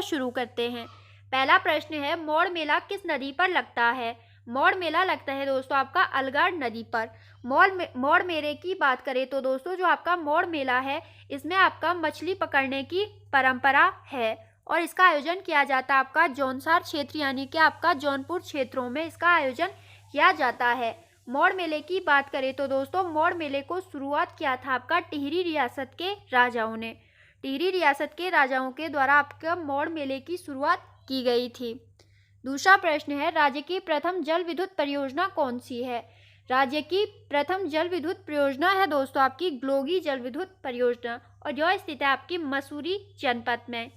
शुरू करते हैं। पहला प्रश्न है, मोड़ मेला किस नदी पर लगता है? मोड़ मेला लगता है दोस्तों आपका अलगाड़ नदी पर। मोड़ मेले की बात करें तो दोस्तों जो आपका मोड़ मेला है इसमें आपका मछली पकड़ने की परंपरा है और इसका आयोजन किया जाता है आपका जौनसार क्षेत्र यानी कि आपका जौनपुर क्षेत्रों में इसका आयोजन किया जाता है। मोड़ मेले की बात करें तो दोस्तों मोड़ मेले को शुरुआत किया था आपका टिहरी रियासत के राजाओं ने। टिहरी रियासत के राजाओं के द्वारा आपका मोड़ मेले की शुरुआत की गई थी। दूसरा प्रश्न है, राज्य की प्रथम जल विद्युत परियोजना कौन सी है? राज्य की प्रथम जल विद्युत परियोजना है दोस्तों आपकी ग्लोगी जल विद्युत परियोजना और यह स्थित है आपकी मसूरी जनपद में।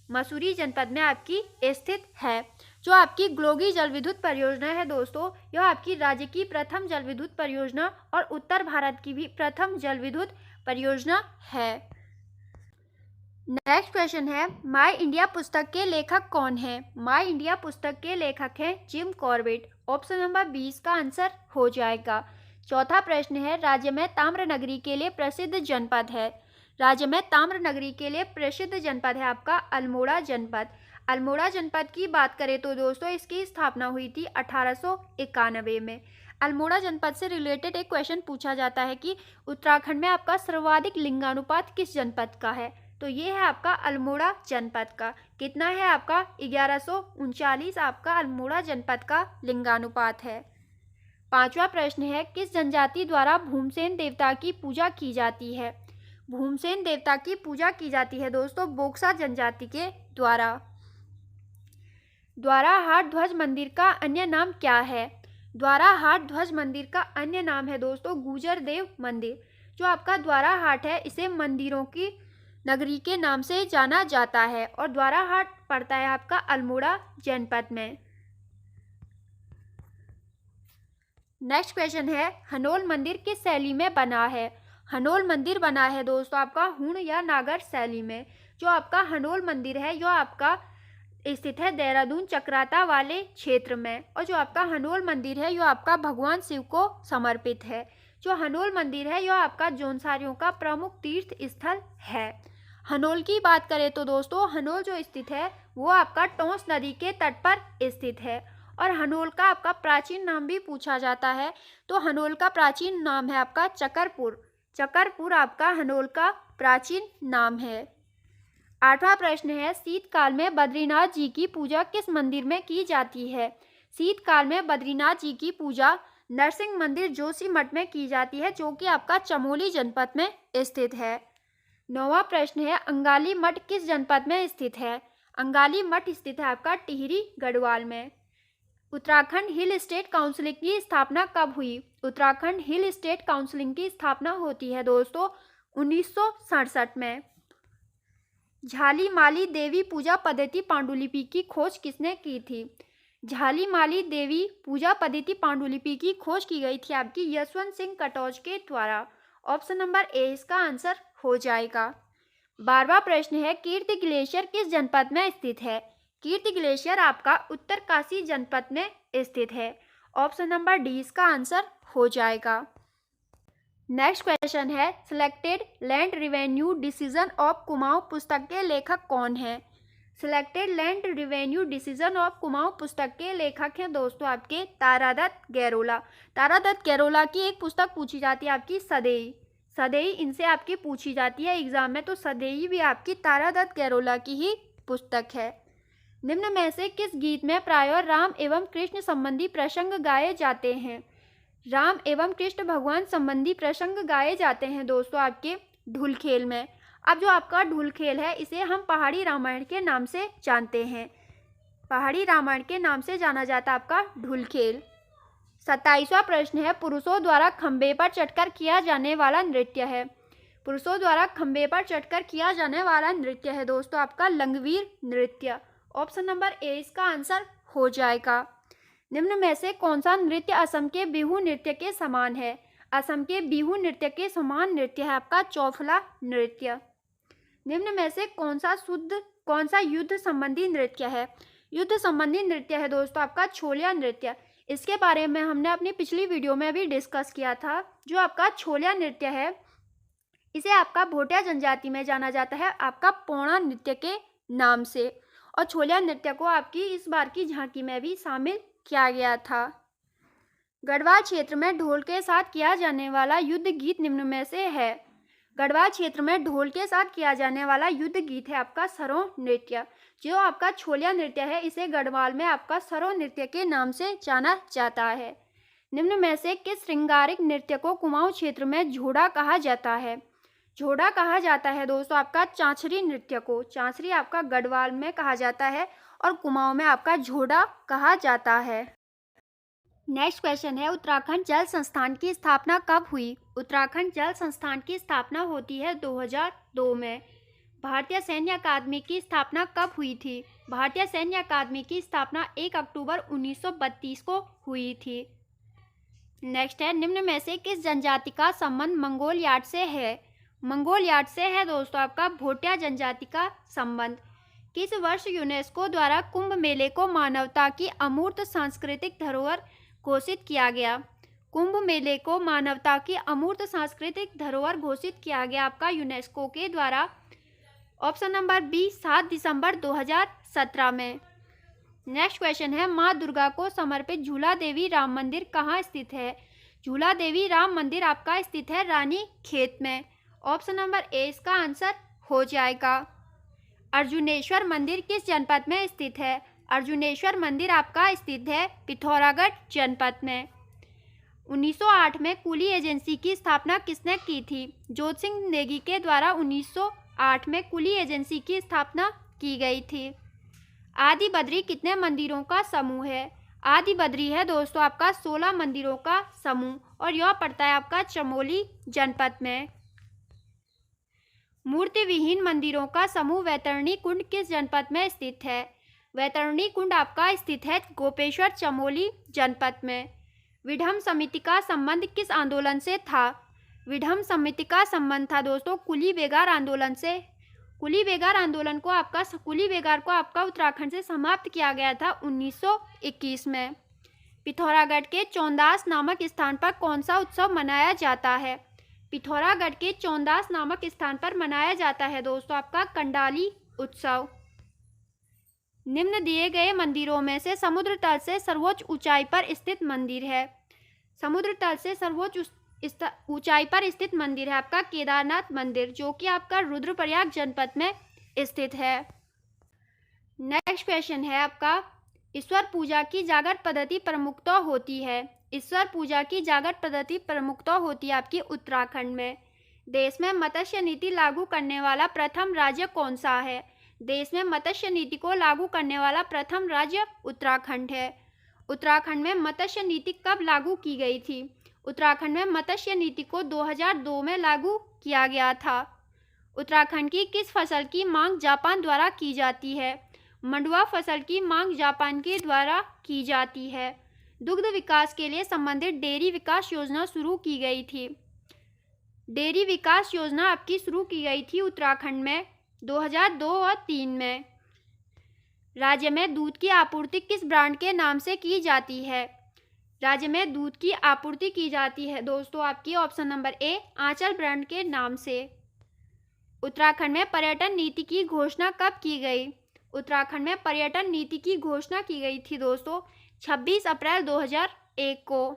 मसूरी जनपद में आपकी स्थित है। जो आपकी ग्लोगी जल विद्युत परियोजना है दोस्तों यह आपकी राज्य की प्रथम जल विद्युत परियोजना और उत्तर भारत की भी प्रथम जल विद्युत परियोजना है। नेक्स्ट क्वेश्चन है, माई इंडिया पुस्तक के लेखक कौन है? माई इंडिया पुस्तक के लेखक हैं जिम कॉर्बेट। ऑप्शन नंबर 20 का आंसर हो जाएगा। चौथा प्रश्न है, राज्य में ताम्र नगरी के लिए प्रसिद्ध जनपद है? राज्य में ताम्र नगरी के लिए प्रसिद्ध जनपद है आपका अल्मोड़ा जनपद। अल्मोड़ा जनपद की बात करें तो दोस्तों इसकी स्थापना हुई थी 1891 में। अल्मोड़ा जनपद से रिलेटेड एक क्वेश्चन पूछा जाता है कि उत्तराखंड में आपका सर्वाधिक लिंगानुपात किस जनपद का है? तो ये है आपका अल्मोड़ा जनपद का। कितना है आपका 1139 आपका अल्मोड़ा जनपद का लिंगानुपात है। पांचवा प्रश्न है, किस जनजाति द्वारा भूमसेन देवता की पूजा की जाती है? भूमसेन देवता की पूजा की जाती है दोस्तों बोक्सा जनजाति के द्वारा। द्वाराहाट ध्वज मंदिर का अन्य नाम क्या है? द्वाराहाट ध्वज मंदिर का अन्य नाम है दोस्तों गुजर देव मंदिर। जो आपका द्वाराहाट है इसे मंदिरों की नगरी के नाम से जाना जाता है और द्वाराहाट पड़ता है आपका अल्मोड़ा जनपद में। नेक्स्ट क्वेश्चन है, हनोल मंदिर किस शैली में बना है? हनोल मंदिर बना है दोस्तों आपका हूण या नागर शैली में। जो आपका हनोल मंदिर है यह आपका स्थित है देहरादून चक्राता वाले क्षेत्र में और जो आपका हनोल मंदिर है यह आपका भगवान शिव को समर्पित है। जो हनोल मंदिर है यह आपका जौनसारियों का प्रमुख तीर्थ स्थल है। हनोल की बात करें तो दोस्तों हनोल जो स्थित है वो आपका टोंस नदी के तट पर स्थित है और हनोल का आपका प्राचीन नाम भी पूछा जाता है तो हनोल का प्राचीन नाम है आपका चकरपुर। चकरपुर आपका हनोल का प्राचीन नाम है। आठवां प्रश्न है, शीतकाल में बद्रीनाथ जी की पूजा किस मंदिर में की जाती है? शीतकाल में बद्रीनाथ जी की पूजा नरसिंह मंदिर जोशीमठ में की जाती है जो कि आपका चमोली जनपद में स्थित है। नौवां प्रश्न है, अंगाली मठ किस जनपद में स्थित है? अंगाली मठ स्थित है आपका टिहरी गढ़वाल में। उत्तराखंड हिल स्टेट काउंसिल की स्थापना कब हुई? उत्तराखंड हिल स्टेट काउंसिल की स्थापना होती है दोस्तों 1967 में। झालीमाली देवी पूजा पद्धति पांडुलिपि की खोज किसने की थी? झालीमाली देवी पूजा पद्धति पांडुलिपि की खोज की गई थी आपकी यशवंत सिंह कटौज के द्वारा। ऑप्शन नंबर ए इसका आंसर हो जाएगा। 12वां प्रश्न है, कीर्ति ग्लेशियर किस जनपद में स्थित है? कीर्ति ग्लेशियर आपका उत्तरकाशी जनपद में स्थित है। ऑप्शन नंबर डी इसका आंसर हो जाएगा। नेक्स्ट क्वेश्चन है, selected land revenue decision of Kumaon पुस्तक के लेखक कौन है? Selected land revenue decision of Kumaon पुस्तक के लेखक हैं दोस्तों आपके तारादत्त गैरोला। तारादत्त गैरोला की एक पुस्तक पूछी जाती है आपकी सदैई। सदैई इनसे आपकी पूछी जाती है एग्जाम में तो सदैई भी आपकी तारादत्त गैरोला की ही पुस्तक है। निम्न में से किस गीत में प्रायः राम एवं कृष्ण संबंधी प्रसंग गाए जाते हैं? राम एवं कृष्ण भगवान संबंधी प्रसंग गाए जाते हैं दोस्तों आपके ढुलखेल में। अब जो आपका ढुलखेल है इसे हम पहाड़ी रामायण के नाम से जानते हैं। पहाड़ी रामायण के नाम से जाना जाता है आपका ढुलखेल। 27वां प्रश्न है, पुरुषों द्वारा खंबे पर चढ़कर किया जाने वाला नृत्य है। पुरुषों द्वारा खंबे पर चढ़कर किया जाने वाला नृत्य है दोस्तों आपका लंगवीर नृत्य। ऑप्शन नंबर ए इसका आंसर हो जाएगा। निम्न में से कौन सा नृत्य असम के बिहू नृत्य के समान है? असम के बिहू नृत्य के समान नृत्य है आपका चौफला नृत्य। निम्न में से कौन सा युद्ध संबंधी नृत्य है? युद्ध संबंधी नृत्य है दोस्तों आपका छोलिया नृत्य। इसके बारे में हमने अपनी पिछली वीडियो में भी डिस्कस किया था। जो आपका छोलिया नृत्य है इसे आपका भोटिया जनजाति में जाना जाता है आपका पौड़ा नृत्य के नाम से और छोलिया नृत्य को आपकी इस बार की झांकी में भी शामिल किया गया था। गढ़वाल क्षेत्र में ढोल के साथ किया जाने वाला युद्ध गीत निम्न में से है। गढ़वाल क्षेत्र में ढोल के साथ किया जाने वाला युद्ध गीत है आपका सरों नृत्य। जो आपका छोलिया नृत्य है इसे गढ़वाल में आपका सरों नृत्य के नाम से जाना जाता है। निम्न में से किस श्रृंगारिक नृत्य को कुमाऊं क्षेत्र में झोड़ा कहा जाता है? झोड़ा कहा जाता है दोस्तों आपका चांचरी नृत्य को। चांचरी आपका गढ़वाल में कहा जाता है और कुमाऊं में आपका झोड़ा कहा जाता है। नेक्स्ट क्वेश्चन है, उत्तराखंड जल संस्थान की स्थापना कब हुई? उत्तराखंड जल संस्थान की स्थापना होती है 2002 में। भारतीय सैन्य अकादमी की स्थापना कब हुई थी? भारतीय सैन्य अकादमी की स्थापना 1 अक्टूबर 1932 को हुई थी। नेक्स्ट है, निम्न में से किस जनजाति का संबंध मंगोल यार्ड से है? मंगोल यार्ड से है दोस्तों आपका भोटिया जनजाति का संबंध। किस वर्ष यूनेस्को द्वारा कुंभ मेले को मानवता की अमूर्त सांस्कृतिक धरोहर घोषित किया गया? कुंभ मेले को मानवता की अमूर्त सांस्कृतिक धरोहर घोषित किया गया आपका यूनेस्को के द्वारा। ऑप्शन नंबर बी 7 दिसंबर 2017 में। नेक्स्ट क्वेश्चन है, माँ दुर्गा को समर्पित झूला देवी राम मंदिर कहाँ स्थित है? झूला देवी राम मंदिर आपका स्थित है रानी खेत में। ऑप्शन नंबर ए इसका आंसर हो जाएगा। अर्जुनेश्वर मंदिर किस जनपद में स्थित है? अर्जुनेश्वर मंदिर आपका स्थित है पिथौरागढ़ जनपद में। 1908 में कुली एजेंसी की स्थापना किसने की थी? जोत सिंह नेगी के द्वारा 1908 में कुली एजेंसी की स्थापना की गई थी। आदि बद्री कितने मंदिरों का समूह है? आदि बद्री है दोस्तों आपका 16 मंदिरों का समूह और यह पड़ता है आपका चमोली जनपद में। मूर्ति विहीन मंदिरों का समूह वैतरणी कुंड किस जनपद में स्थित है? वैतरणी कुंड आपका स्थित है गोपेश्वर चमोली जनपद में। विधम समिति का संबंध किस आंदोलन से था? विधम समिति का संबंध था दोस्तों कुली बेगार आंदोलन से। कुली बेगार आंदोलन को आपका कुली बेगार को आपका उत्तराखंड से समाप्त किया गया था 1921 में। पिथौरागढ़ के चौंदास नामक स्थान पर कौन सा उत्सव मनाया जाता है? पिथौरागढ़ के चौंदास नामक स्थान पर मनाया जाता है दोस्तों आपका कंडाली उत्सव। निम्न दिए गए मंदिरों में से समुद्र तल से सर्वोच्च ऊंचाई पर स्थित मंदिर है। समुद्र तल से सर्वोच्च ऊंचाई पर स्थित मंदिर है आपका केदारनाथ मंदिर, जो कि आपका रुद्रप्रयाग जनपद में स्थित है। नेक्स्ट क्वेश्चन है आपका, ईश्वर पूजा की जागृत पद्धति प्रमुखतः होती है। ईश्वर पूजा की जागृत पद्धति प्रमुखतः होती है आपकी उत्तराखंड में। देश में मत्स्य नीति लागू करने वाला प्रथम राज्य कौन सा है? देश में मत्स्य नीति को लागू करने वाला प्रथम राज्य उत्तराखंड है। उत्तराखंड में मत्स्य नीति कब लागू की गई थी? उत्तराखंड में मत्स्य नीति को 2002 में लागू किया गया था। उत्तराखंड की किस फसल की मांग जापान द्वारा की जाती है? मंडुआ फसल की मांग जापान के द्वारा की जाती है। दुग्ध विकास के लिए संबंधित डेयरी विकास योजना शुरू की गई थी। डेयरी विकास योजना आपकी शुरू की गई थी उत्तराखंड में 2002 और 2003 में। राज्य में दूध की आपूर्ति किस ब्रांड के नाम से की जाती है? राज्य में दूध की आपूर्ति की जाती है दोस्तों आपकी option number A Aanchal brand के नाम से। उत्तराखंड में पर्यटन नीति की घोषणा कब की गई? उत्तराखंड में पर्यटन नीति की घोषणा की गई थी दोस्तों 26 अप्रैल 2001 को।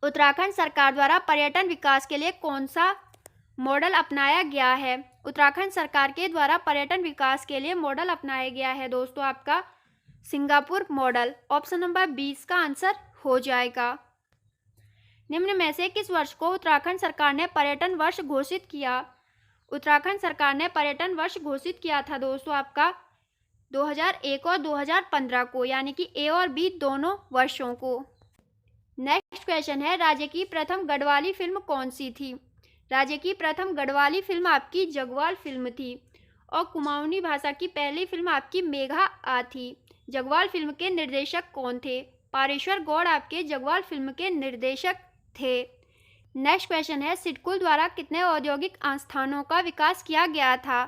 उत्तराखंड सरकार द्वारा पर्यटन विकास के लिए कौन सा मॉडल अपनाया गया है? उत्तराखंड सरकार के द्वारा पर्यटन विकास के लिए मॉडल अपनाया गया है दोस्तों आपका सिंगापुर मॉडल। ऑप्शन नंबर 20 का आंसर हो जाएगा। निम्न में से किस वर्ष को उत्तराखंड सरकार ने पर्यटन वर्ष घोषित किया? उत्तराखंड सरकार ने पर्यटन वर्ष घोषित किया था दोस्तों आपका 2001 और 2015 को, यानी कि ए और बी दोनों वर्षों को। नेक्स्ट क्वेश्चन है, राज्य की प्रथम गढ़वाली फिल्म कौन सी थी? राज्य की प्रथम गढ़वाली फिल्म आपकी जगवाल फिल्म थी और कुमाऊनी भाषा की पहली फिल्म आपकी मेघा आ थी। जगवाल फिल्म के निर्देशक कौन थे? पारेश्वर गौड़ आपके जगवाल फिल्म के निर्देशक थे। नेक्स्ट क्वेश्चन है, सिडकुल द्वारा कितने औद्योगिक आस्थानों का विकास किया गया था?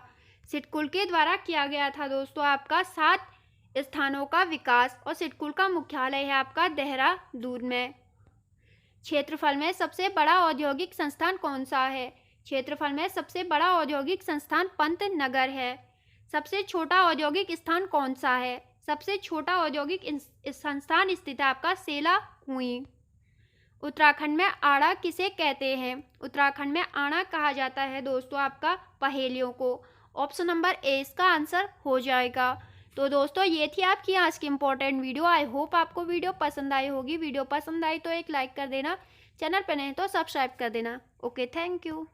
सिडकुल के द्वारा किया गया था दोस्तों आपका 7 स्थानों का विकास और सिडकुल का मुख्यालय है आपका देहरादून में। क्षेत्रफल में सबसे बड़ा औद्योगिक संस्थान कौन सा है? क्षेत्रफल में सबसे बड़ा औद्योगिक संस्थान पंतनगर है। सबसे छोटा औद्योगिक स्थान कौन सा है? सबसे छोटा औद्योगिक संस्थान स्थित है आपका सेला कुई। उत्तराखंड में आड़ा किसे कहते हैं? उत्तराखंड में आड़ा कहा जाता है दोस्तों आपका पहेलियों को। ऑप्शन नंबर ए इसका आंसर हो जाएगा। तो दोस्तों ये थी आपकी आज की इंपॉर्टेंट वीडियो। आई होप आपको वीडियो पसंद आई होगी। वीडियो पसंद आई तो एक लाइक कर देना, चैनल पर नहीं तो सब्सक्राइब कर देना। Okay, thank you.